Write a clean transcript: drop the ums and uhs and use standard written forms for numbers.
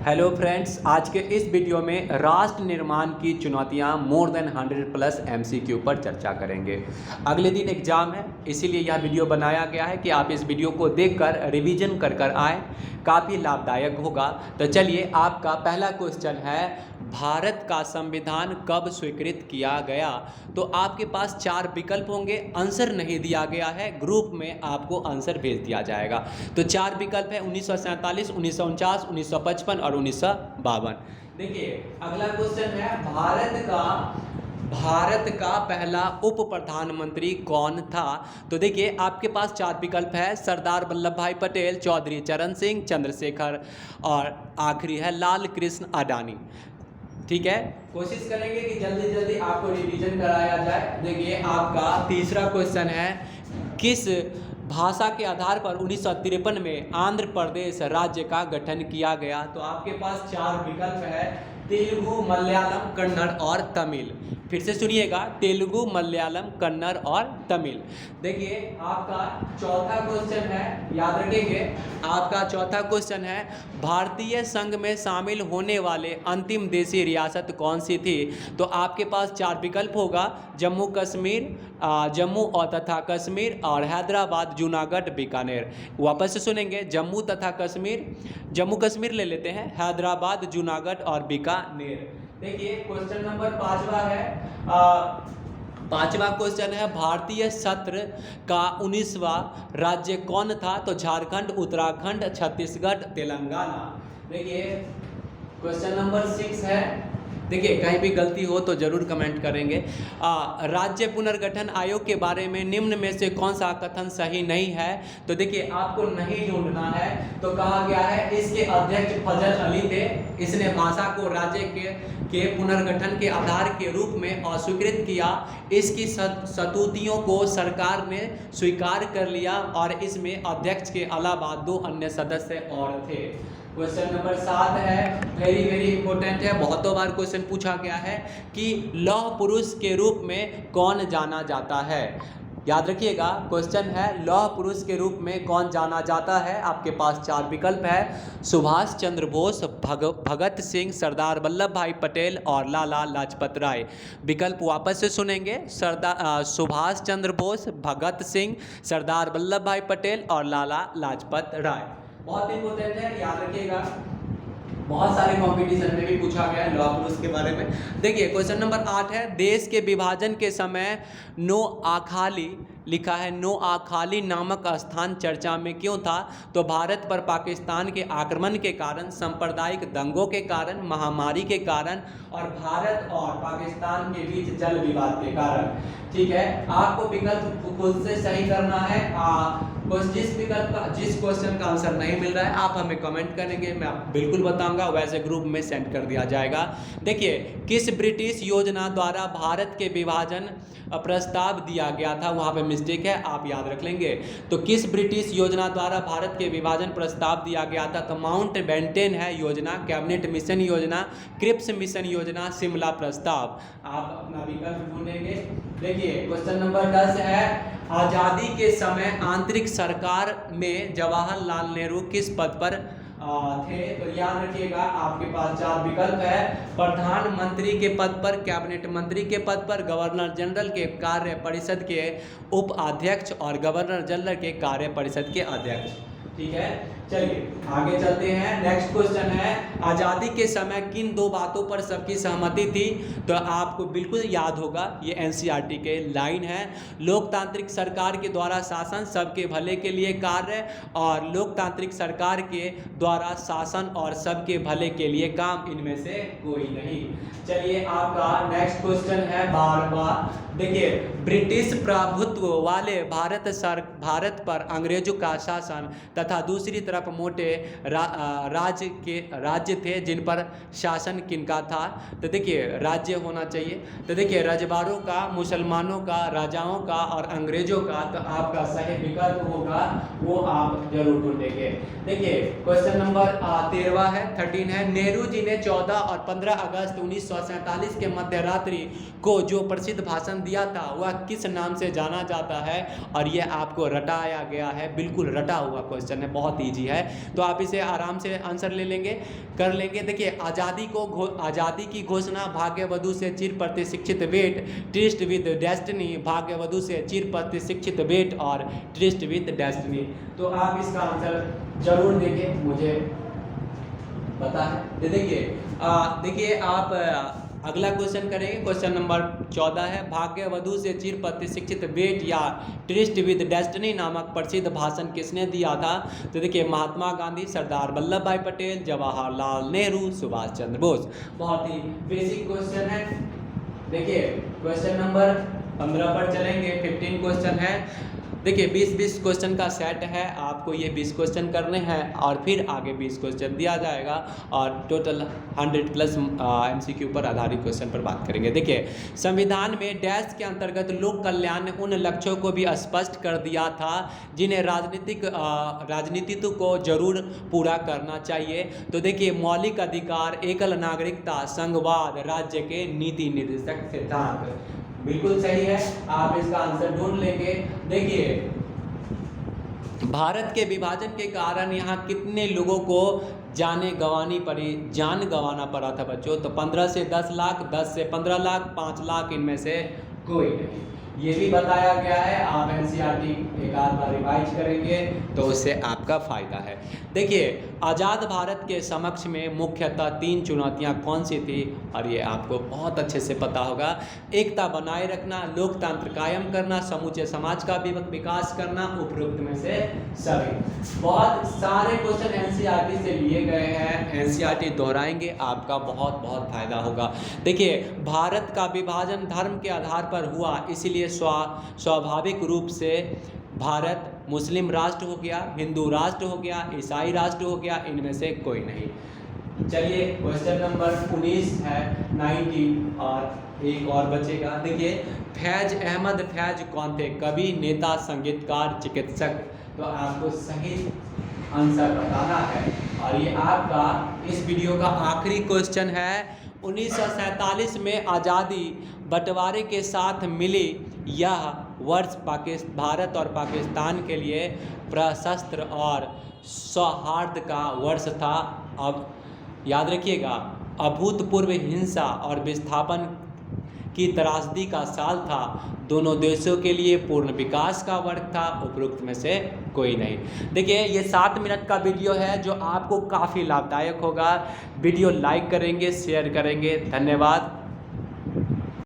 Hello friends, आज के इस वीडियो में राष्ट्र निर्माण की चुनौतियां मोर देन 100+ एमसीक्यू पर चर्चा करेंगे। अगले दिन एग्जाम है, इसीलिए यह वीडियो बनाया गया है कि आप इस वीडियो को देखकर रिवीजन कर आएँ, काफ़ी लाभदायक होगा। तो चलिए, आपका पहला क्वेश्चन है, भारत का संविधान कब स्वीकृत किया गया? तो आपके पास 4 विकल्प होंगे, आंसर नहीं दिया गया है, ग्रुप में आपको आंसर भेज दिया जाएगा। तो 4 विकल्प है, 1947, 1949, 1955 और 1952। देखिए, अगला क्वेश्चन है, भारत का पहला उप प्रधानमंत्री कौन था? तो देखिए, आपके पास 4 विकल्प है, सरदार वल्लभ भाई पटेल, चौधरी चरण सिंह, चंद्रशेखर और आखिरी है लाल कृष्ण अडानी। ठीक है, कोशिश करेंगे कि जल्दी जल्दी आपको रिवीजन कराया जाए। देखिए, आपका तीसरा क्वेश्चन है, किस भाषा के आधार पर 1953 में आंध्र प्रदेश राज्य का गठन किया गया? तो आपके पास 4 विकल्प है, तेलुगु, मलयालम, कन्नड़ और तमिल। फिर से सुनिएगा, तेलुगु, मलयालम, कन्नड़ और तमिल। देखिए, आपका चौथा क्वेश्चन है, याद रखेंगे, आपका चौथा क्वेश्चन है, भारतीय संघ में शामिल होने वाले अंतिम देशी रियासत कौन सी थी? तो आपके पास 4 विकल्प होगा, जम्मू कश्मीर, जम्मू और तथा कश्मीर और हैदराबाद, जूनागढ़, बीकानेर। वापस से सुनेंगे, जम्मू कश्मीर ले लेते हैं, हैदराबाद, जूनागढ़ और बीकानेर। देखिए, क्वेश्चन नंबर 5वां है, पांचवा क्वेश्चन है, भारतीय सत्र का 19वां राज्य कौन था? तो झारखंड, उत्तराखंड, छत्तीसगढ़, तेलंगाना। देखिए, क्वेश्चन नंबर 6 है, देखिए कहीं भी गलती हो तो जरूर कमेंट करेंगे। राज्य पुनर्गठन आयोग के बारे में निम्न में से कौन सा कथन सही नहीं है? तो देखिए, आपको नहीं ढूंढना है। तो कहा गया है, इसके अध्यक्ष फजल अली थे, इसने भाषा को राज्य के पुनर्गठन के आधार के रूप में अस्वीकृत किया, इसकी सतूतियों को सरकार ने स्वीकार कर लिया और इसमें अध्यक्ष के अलावा 2 अन्य सदस्य और थे। क्वेश्चन नंबर 7 है, वेरी वेरी इंपॉर्टेंट है, बहुतों बार क्वेश्चन पूछा गया है कि लौह पुरुष के रूप में कौन जाना जाता है? याद रखिएगा, क्वेश्चन है, लौह पुरुष के रूप में कौन जाना जाता है? आपके पास 4 विकल्प है, सुभाष चंद्र बोस, भगत सिंह, सरदार वल्लभ भाई पटेल और लाला लाजपत राय। विकल्प वापस से सुनेंगे, सुभाष चंद्र बोस, भगत सिंह, सरदार वल्लभ भाई पटेल और लाला लाजपत राय। बहुत इंपॉर्टेंट है, याद रखिएगा, बहुत सारे कंपटीशन में भी पूछा गया है लौह पुरुष के बारे में। देखिए, क्वेश्चन नंबर 8 है, देश के विभाजन के समय नोआखाली लिखा है, नोआखाली नामक स्थान चर्चा में क्यों था? तो भारत पर पाकिस्तान के आक्रमण के कारण, सांप्रदायिक दंगों के कारण, महामारी के कारण और भारत और पाकिस्तान के बीच जल विवाद के कारण। ठीक है, आपको विकल्प खुद से सही करना है। जिस क्वेश्चन का आंसर नहीं मिल रहा है, आप हमें कमेंट करेंगे, मैं बिल्कुल बताऊंगा, वैसे ग्रुप में सेंड कर दिया जाएगा। देखिए, किस ब्रिटिश योजना द्वारा भारत के विभाजन प्रस्ताव दिया गया था? वहाँ पे मिस्टेक है, आप याद रख लेंगे। तो किस ब्रिटिश योजना द्वारा भारत के विभाजन प्रस्ताव दिया गया था? तो माउंट बेंटेन है योजना, कैबिनेट मिशन योजना, क्रिप्स मिशन योजना, शिमला प्रस्ताव। आप अपना विकल्प ढूंढेंगे। देखिए, क्वेश्चन नंबर 10 है, आज़ादी के समय आंतरिक सरकार में जवाहरलाल नेहरू किस पद पर थे? तो याद रखिएगा, आपके पास 4 विकल्प है, प्रधानमंत्री के पद पर, कैबिनेट मंत्री के पद पर, गवर्नर जनरल के कार्य परिषद के उपाध्यक्ष और गवर्नर जनरल के कार्य परिषद के अध्यक्ष। ठीक है, चलिए आगे चलते हैं। नेक्स्ट क्वेश्चन है, आज़ादी के समय किन 2 बातों पर सबकी सहमति थी? तो आपको बिल्कुल याद होगा, ये एनसीईआरटी के लाइन है, लोकतांत्रिक सरकार के द्वारा शासन सबके भले के लिए कार्य और लोकतांत्रिक सरकार के द्वारा शासन और सबके भले के लिए काम, इनमें से कोई नहीं। चलिए, आपका नेक्स्ट क्वेश्चन है 12वां। देखिए, ब्रिटिश प्रभुत्व वाले भारत पर अंग्रेजों का शासन तथा दूसरी तरफ मोटे राज्य थे, जिन पर शासन किनका था? तो देखिए, राज्य होना चाहिए। तो देखिए, रजवाड़ों का, मुसलमानों का, राजाओं का और अंग्रेजों का। तो आपका सही विकल्प होगा, वो आप जरूर ढूंढेंगे। देखिए, क्वेश्चन नंबर 13वां है, 13 है, नेहरू जी ने 14 और 15 अगस्त 1947 के मध्य रात्रि को जो प्रसिद्ध भाषण दिया था, वह किस नाम से जाना जाता है? और यह आपको रटाया गया है, बिल्कुल रटा हुआ क्वेश्चन है, बहुत ईजी है, तो आप इसे आराम से आंसर ले लेंगे, कर लेंगे। देखिए आज़ादी की घोषणा, भाग्यवधू से चिर प्रतिशिक्षित वेट, ट्रिस्ट विद डेस्टिनी, भाग्यवधू से चिर प्रतिशिक्षित वेट और ट्रिस्ट विद डेस्टिनी। तो आप इसका आंसर जरूर देंगे, मुझे पता है। देखिए आप अगला क्वेश्चन करेंगे। क्वेश्चन नंबर 14 है, भाग्यवधू से चिर प्रतिशिक्षित वेट या ट्रिस्ट विद डेस्टिनी नामक प्रसिद्ध भाषण किसने दिया था? तो देखिए महात्मा गांधी, सरदार वल्लभ भाई पटेल, जवाहरलाल नेहरू, सुभाष चंद्र बोस। बहुत ही बेसिक क्वेश्चन है। देखिए क्वेश्चन नंबर 15 पर चलेंगे। 15 क्वेश्चन है। देखिए 20-20 क्वेश्चन का सेट है, आपको ये 20 क्वेश्चन करने हैं और फिर आगे 20 क्वेश्चन दिया जाएगा और टोटल 100+ MCQ पर आधारित क्वेश्चन पर बात करेंगे। देखिए संविधान में डैश के अंतर्गत लोक कल्याण ने उन लक्ष्यों को भी स्पष्ट कर दिया था जिन्हें राजनीतिक को जरूर पूरा करना चाहिए। तो देखिए मौलिक अधिकार, एकल नागरिकता, संघवाद, राज्य के नीति निर्देशक सिद्धांत। बिल्कुल सही है, आप इसका आंसर ढूंढ लेंगे। देखिए भारत के विभाजन के कारण यहाँ कितने लोगों को जान गंवाना पड़ा था बच्चों? तो 15 से 10 लाख, 10 से 15 लाख, 5 लाख, इनमें से कोई नहीं। ये भी बताया गया है। आप NCERT एक आध बार रिवाइज करेंगे तो उससे आपका फायदा है। देखिए आज़ाद भारत के समक्ष में मुख्यतः 3 चुनौतियां कौन सी थी, और ये आपको बहुत अच्छे से पता होगा। एकता बनाए रखना, लोकतंत्र कायम करना, समूचे समाज का विकास करना, उपरोक्त में से सभी। बहुत सारे क्वेश्चन NCERT से लिए गए हैं, NCERT दोहराएंगे, आपका बहुत बहुत फायदा होगा। देखिए भारत का विभाजन धर्म के आधार पर हुआ, इसीलिए स्वाभाविक रूप से भारत मुस्लिम राष्ट्र हो गया, हिंदू राष्ट्र हो गया, ईसाई राष्ट्र हो गया, इनमें से कोई नहीं। चलिए क्वेश्चन नंबर 19 है, 19 और एक और बचेगा। देखिए फैज अहमद फैज कौन थे? कवि, नेता, संगीतकार, चिकित्सक। तो आपको सही आंसर बताना है और ये आपका इस वीडियो का आखिरी क्वेश्चन है। 1947 में आज़ादी बंटवारे के साथ मिली यह वर्ष भारत और पाकिस्तान के लिए प्रशस्त्र और सौहार्द का वर्ष था। अब याद रखिएगा, अभूतपूर्व हिंसा और विस्थापन की त्रासदी का साल था। दोनों देशों के लिए पूर्ण विकास का वर्ष था, उपरोक्त में से कोई नहीं। देखिए ये 7 मिनट का वीडियो है जो आपको काफ़ी लाभदायक होगा। वीडियो लाइक करेंगे, शेयर करेंगे। धन्यवाद।